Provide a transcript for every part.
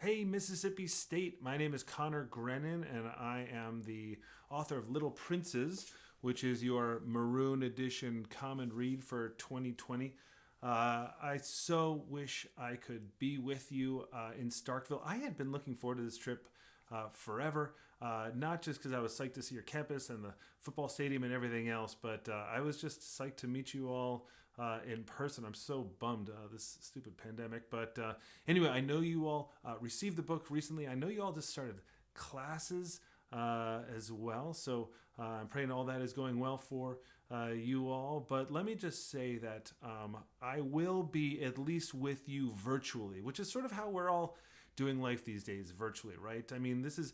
Hey, Mississippi State. My name is Conor Grennan, and I am the author of Little Princes, which is your Maroon edition common read for 2020. I so wish I could be with you in Starkville. I had been looking forward to this trip forever, not just because I was psyched to see your campus and the football stadium and everything else, but I was just psyched to meet you all in person. I'm so bummed this stupid pandemic. But anyway, I know you all received the book recently. I know you all just started classes as well. So I'm praying all that is going well for you all. But let me just say that I will be at least with you virtually, which is sort of how we're all doing life these days, virtually, right? I mean, this is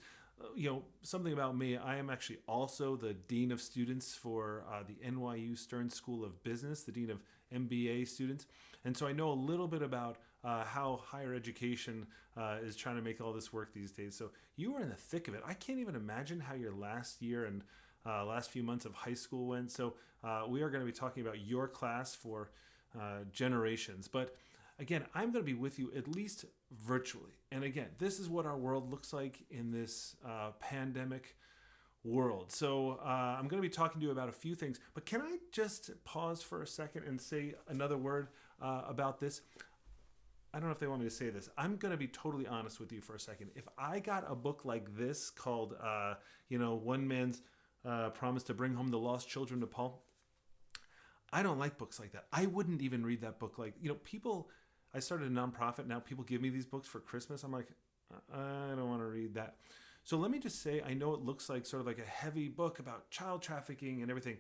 something about me. I am actually also the dean of students for the NYU Stern School of Business, the dean of MBA students, and so I know a little bit about how higher education is trying to make all this work these days. So you were in the thick of it. I can't even imagine how your last year and last few months of high school went. So we are going to be talking about your class for generations, but again, I'm going to be with you at least virtually. And again, this is what our world looks like in this pandemic world. So I'm going to be talking to you about a few things, but can I just pause for a second and say another word about this? I don't know if they want me to say this. I'm going to be totally honest with you for a second. If I got a book like this called, One Man's Promise to Bring Home the Lost Children of Nepal, I don't like books like that. I wouldn't even read that book. People, I started a nonprofit. Now people give me these books for Christmas. I'm like, I don't want to read that. So let me just say, I know it looks like sort of like a heavy book about child trafficking and everything.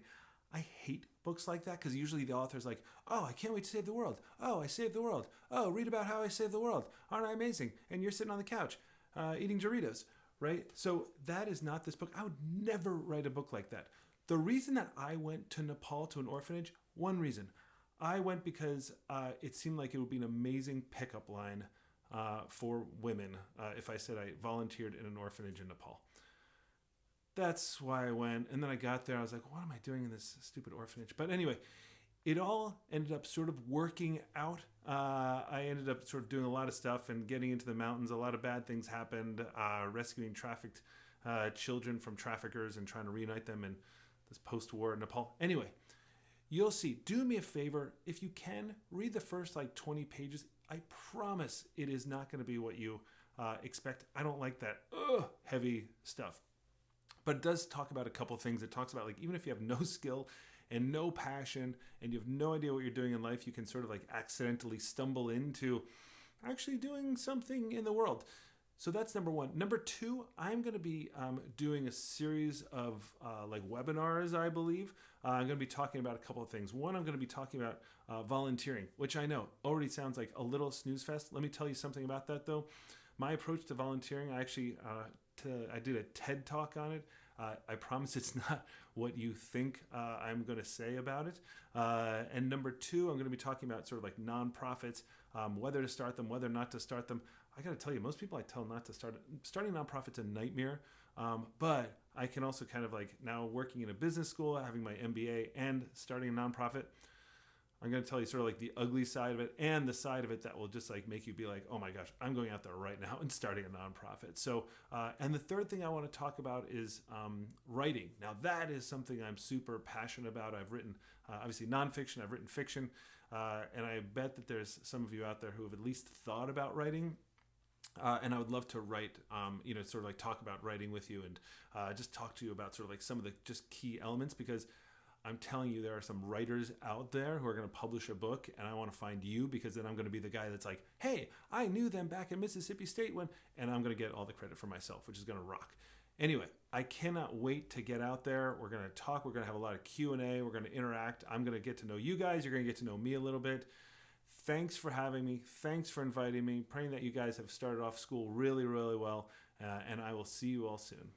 I hate books like that because usually the author's like, oh, I can't wait to save the world. Oh, I saved the world. Oh, read about how I saved the world. Aren't I amazing? And you're sitting on the couch eating Doritos, right? So that is not this book. I would never write a book like that. The reason that I went to Nepal to an orphanage, one reason. I went because it seemed like it would be an amazing pickup line for women if I said I volunteered in an orphanage in Nepal. That's why I went. And then I got there. I was like, what am I doing in this stupid orphanage? But anyway, it all ended up sort of working out. I ended up sort of doing a lot of stuff and getting into the mountains. A lot of bad things happened, rescuing trafficked children from traffickers and trying to reunite them in this post-war Nepal. Anyway, you'll see. Do me a favor. If you can, read the first 20 pages. I promise it is not going to be what you expect. I don't like that heavy stuff. But it does talk about a couple things. It talks about even if you have no skill and no passion and you have no idea what you're doing in life, you can sort of accidentally stumble into actually doing something in the world. So that's number one. Number two, I'm going to be doing a series of webinars, I believe. I'm going to be talking about a couple of things. One, I'm going to be talking about volunteering, which I know already sounds like a little snooze fest. Let me tell you something about that, though. My approach to volunteering, I actually I did a TED talk on it. I promise it's not what you think I'm going to say about it. And number two, I'm going to be talking about sort of nonprofits, whether to start them, whether not to start them. I got to tell you, most people I tell not to start. Starting a nonprofit's a nightmare. But I can also kind of now working in a business school, having my MBA and starting a nonprofit. I'm going to tell you sort of the ugly side of it and the side of it that will just make you be like, oh my gosh, I'm going out there right now and starting a nonprofit. So, and the third thing I want to talk about is writing. Now that is something I'm super passionate about. I've written obviously nonfiction, I've written fiction, and I bet that there's some of you out there who have at least thought about writing. And I would love to write, sort of talk about writing with you and just talk to you about sort of some of the just key elements, because I'm telling you, there are some writers out there who are going to publish a book, and I want to find you, because then I'm going to be the guy that's like, hey, I knew them back at Mississippi State when, and I'm going to get all the credit for myself, which is going to rock. Anyway, I cannot wait to get out there. We're going to talk. We're going to have a lot of Q&A. We're going to interact. I'm going to get to know you guys. You're going to get to know me a little bit. Thanks for having me. Thanks for inviting me. Praying that you guys have started off school really, really well, and I will see you all soon.